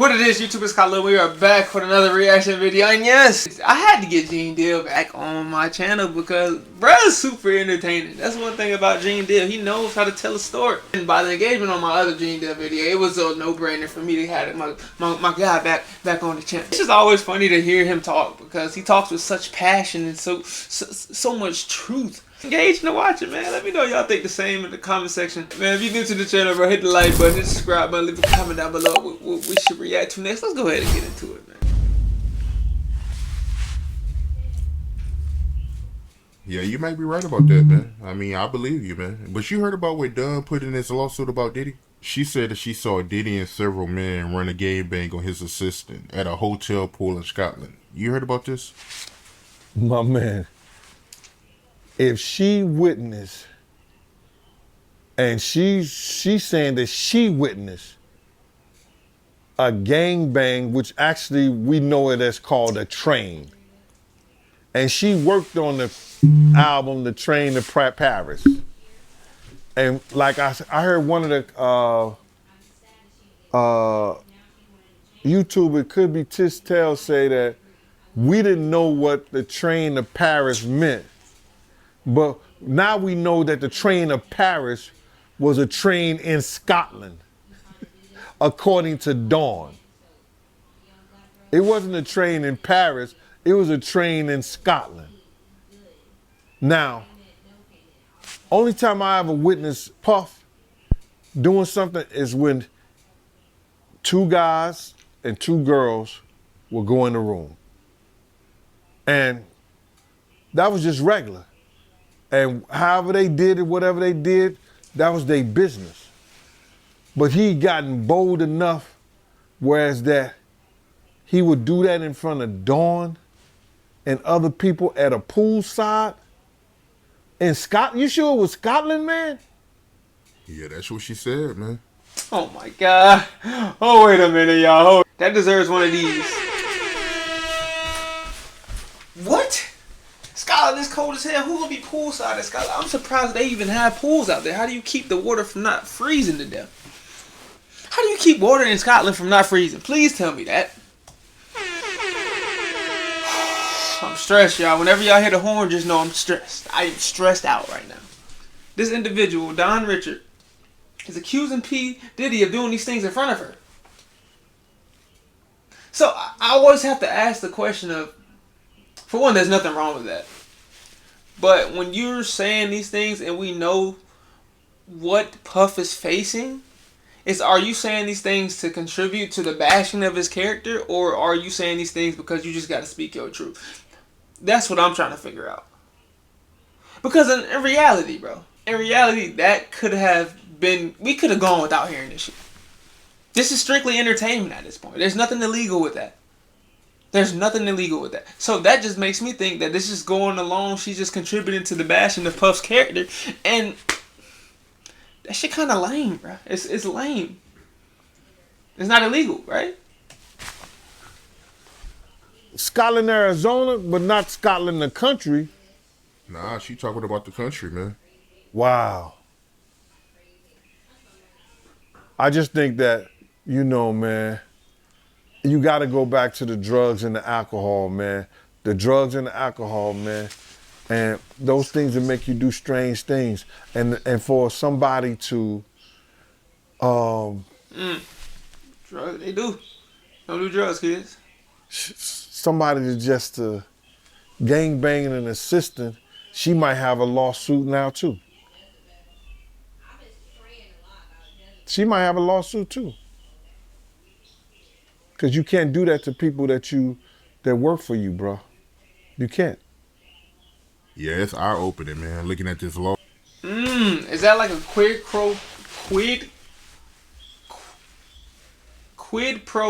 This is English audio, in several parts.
What it is, YouTube, it's Kalil. We are back with another reaction video, and yes, I had to get Gene Deal back on my channel because bruh's super entertaining. That's one thing about Gene Deal. He knows how to tell a story. And by the engagement on my other Gene Deal video, it was a no-brainer for me to have my guy back on the channel. It's just always funny to hear him talk because he talks with such passion and so much truth. Engage and watch it, man. Let me know y'all think the same in the comment section. Man, if you're new to the channel, bro, hit the like button, hit the subscribe button, leave a comment down below what we should react to next. Let's go ahead and get into it, man. Yeah, you might be right about that, man. I mean, I believe you, man. But you heard about what Dunn put in his lawsuit about Diddy? She said that she saw Diddy and several men run a gangbang on his assistant at a hotel pool in Scotland. You heard about this? My man, if she witnessed, and she's saying that she witnessed a gangbang, which actually we know it as called a train, and she worked on the album The Train to Paris, and like I heard one of the YouTube, it could be Tistel, say that we didn't know what the train to Paris meant. But now we know that the train to Paris was a train in Scotland, according to Dawn. It wasn't a train in Paris, it was a train in Scotland. Now, only time I ever witnessed Puff doing something is when two guys and two girls will go in the room. And that was just regular. And however they did it, whatever they did, that was their business. But he gotten bold enough, whereas that he would do that in front of Dawn and other people at a poolside in Scotland. You sure it was Scotland, man? Yeah, that's what she said, man. Oh my God. Oh, wait a minute, y'all. That deserves one of these. What? Scotland is cold as hell. Who gonna be poolside in Scotland? I'm surprised they even have pools out there. How do you keep the water from not freezing to death? How do you keep water in Scotland from not freezing? Please tell me that. I'm stressed, y'all. Whenever y'all hear the horn, just know I'm stressed. I am stressed out right now. This individual, Don Richard, is accusing P. Diddy of doing these things in front of her. So I always have to ask the question of, for one, there's nothing wrong with that. But when you're saying these things and we know what Puff is facing, are you saying these things to contribute to the bashing of his character, or are you saying these things because you just got to speak your truth? That's what I'm trying to figure out. Because in reality, bro, that could have been, we could have gone without hearing this shit. This is strictly entertainment at this point. There's nothing illegal with that. There's nothing illegal with that. So that just makes me think that this is going along. She's just contributing to the bashing of Puff's character. And that shit kind of lame, bro. It's lame. It's not illegal, right? Scotland, Arizona, but not Scotland, the country. Nah, she talking about the country, man. Wow. I just think that, you know, man, you got to go back to the drugs and the alcohol, man. The drugs and the alcohol, man. And those things that make you do strange things. And for somebody to... Drugs, they do. Don't do drugs, kids. Somebody to just gangbang an assistant, she might have a lawsuit now, too. She might have a lawsuit, too. Because you can't do that to people that work for you, bro. You can't. Yeah, it's eye-opening, man, looking at this law. Is that like a quid pro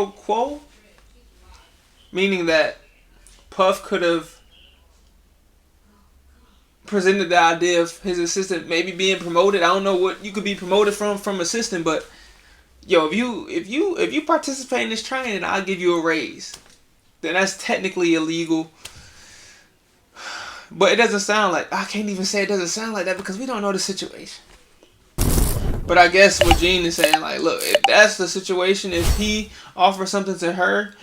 quo? Meaning that Puff could have presented the idea of his assistant maybe being promoted. I don't know what you could be promoted from assistant, but yo, if you participate in this training, I'll give you a raise. Then that's technically illegal. But it doesn't sound like, I can't even say it doesn't sound like that because we don't know the situation. But I guess what Gene is saying, like, look, if that's the situation, if he offers something to her,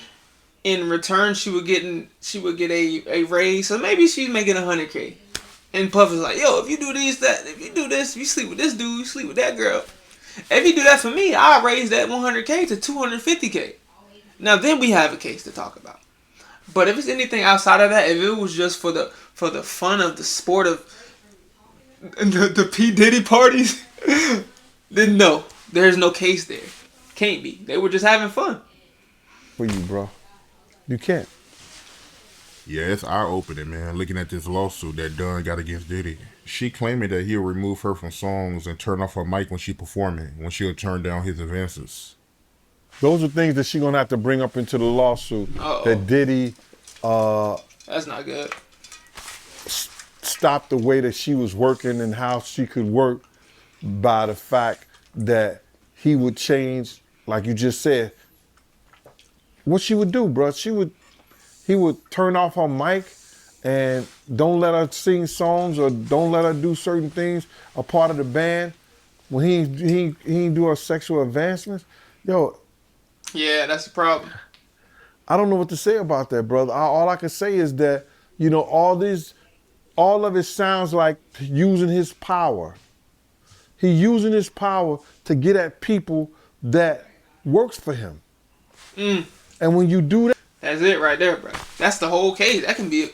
in return she would get a raise. So maybe she's making 100K. And Puff is like, yo, if you do this, you sleep with this dude, you sleep with that girl. If you do that for me, I'll raise that 100K to 250K. Now then we have a case to talk about. But if it's anything outside of that, if it was just for the fun of the sport of the P Diddy parties, then no, there's no case there. Can't be. They were just having fun. For you, bro. You can't. Yeah, it's eye-opening, man, looking at this lawsuit that Dunn got against Diddy. She claiming that he'll remove her from songs and turn off her mic when she performing, when she'll turn down his advances. Those are things that she's going to have to bring up into the lawsuit. Uh-oh. That Diddy That's not good. stopped the way that she was working and how she could work by the fact that he would change, like you just said. What she would do, bro, he would turn off her mic and don't let her sing songs or don't let her do certain things, a part of the band, when he ain't do her sexual advancements. Yo, Yeah, that's the problem. I don't know what to say about that, brother. All I can say is that, you know, all of it sounds like using his power. He using his power to get at people that works for him. And when you do that, That's it right there, bro. That's the whole case. That can be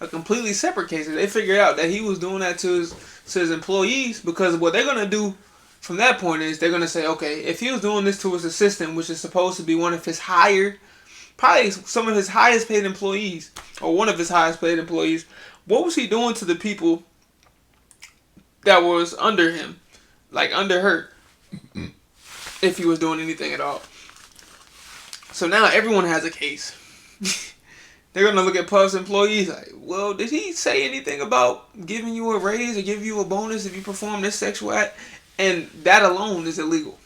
a completely separate case. If they figured out that he was doing that to his employees, because what they're gonna do from that point is they're gonna say, okay, if he was doing this to his assistant, which is supposed to be one of his probably some of his highest paid employees, or one of his highest paid employees, what was he doing to the people that was under him, like under her, if he was doing anything at all? So now everyone has a case. They're going to look at Puff's employees like, well, did he say anything about giving you a raise or give you a bonus if you perform this sexual act? And that alone is illegal.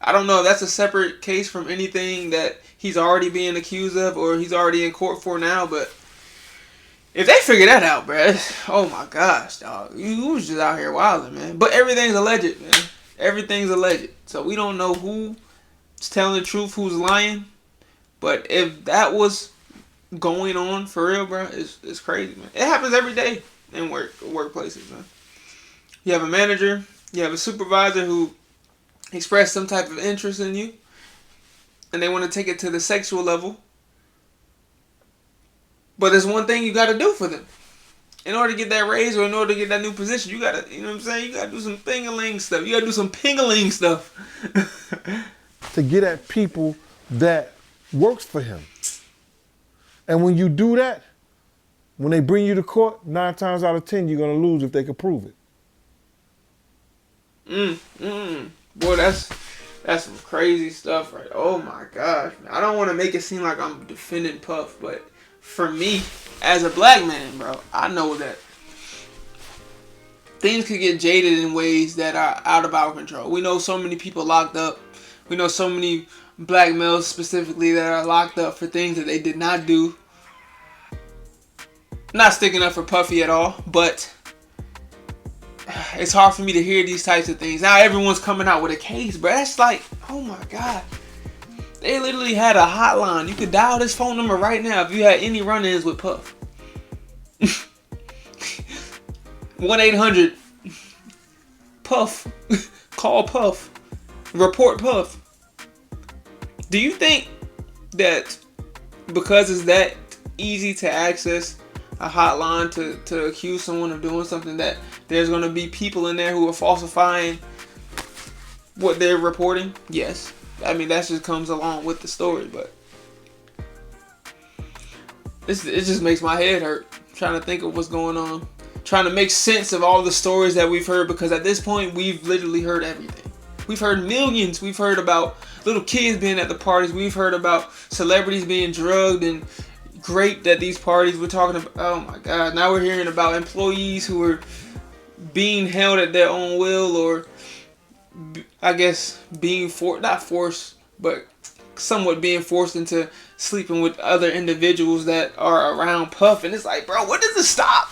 I don't know if that's a separate case from anything that he's already being accused of or he's already in court for now, but if they figure that out, bruh, oh my gosh, dog, you was just out here wilding, man. But everything's alleged, man. Everything's alleged. So we don't know who's telling the truth, who's lying. But if that was going on for real, bro, it's crazy, man. It happens every day in workplaces, man. You have a manager, you have a supervisor who express some type of interest in you, and they want to take it to the sexual level. But there's one thing you got to do for them. In order to get that raise or in order to get that new position, you got to, you know what I'm saying? You got to do some thing-a-ling stuff. You got to do some ping-a-ling stuff. to get at people that works for him. And when you do that, when they bring you to court, 9 times out of 10, you're going to lose if they can prove it. Boy, that's some crazy stuff, right? Oh my gosh, man. I don't want to make it seem like I'm defending Puff, but for me, as a black man, bro, I know that things could get jaded in ways that are out of our control. We know so many people locked up. We know so many black males specifically that are locked up for things that they did not do. Not sticking up for Puffy at all, but it's hard for me to hear these types of things. Now everyone's coming out with a case, bro. That's like, oh my God. They literally had a hotline. You could dial this phone number right now if you had any run-ins with Puff. 1-800 Puff. Call Puff. Report Puff. Do you think that because it's that easy to access a hotline to accuse someone of doing something, that there's going to be people in there who are falsifying what they're reporting? Yes. I mean, that just comes along with the story, but it just makes my head hurt trying to think of what's going on, trying to make sense of all the stories that we've heard, because at this point we've literally heard everything. We've heard millions. We've heard about little kids being at the parties. We've heard about celebrities being drugged and raped at these parties. We're talking about, oh my God, now we're hearing about employees who are being held at their own will, or I guess being not forced, but somewhat being forced into sleeping with other individuals that are around Puff. And it's like, bro, when does it stop?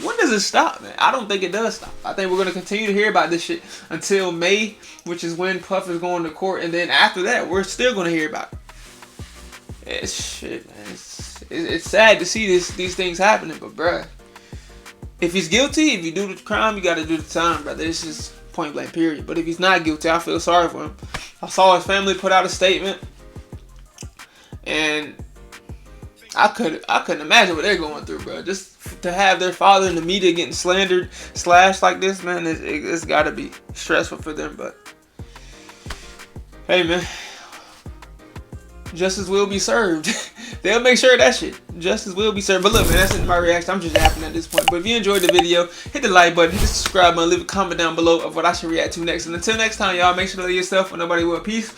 When does it stop, man? I don't think it does stop. I think we're going to continue to hear about this shit until May, which is when Puff is going to court. And then after that, we're still going to hear about it. It's shit, man. It's sad to see these things happening. But, bruh, if he's guilty, if you do the crime, you got to do the time, brother. It's just point blank, period. But if he's not guilty, I feel sorry for him. I saw his family put out a statement. And I couldn't imagine what they're going through, bro. Just to have their father in the media getting slandered, slashed like this, man, it's got to be stressful for them. But hey, man, justice will be served. They'll make sure of that shit. Justice will be served. But look, man, that's it, my reaction. I'm just yapping at this point. But if you enjoyed the video, hit the like button, hit the subscribe button, leave a comment down below of what I should react to next. And until next time, y'all, make sure to love yourself and nobody will. Peace.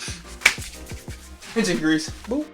It's in grease. Boop.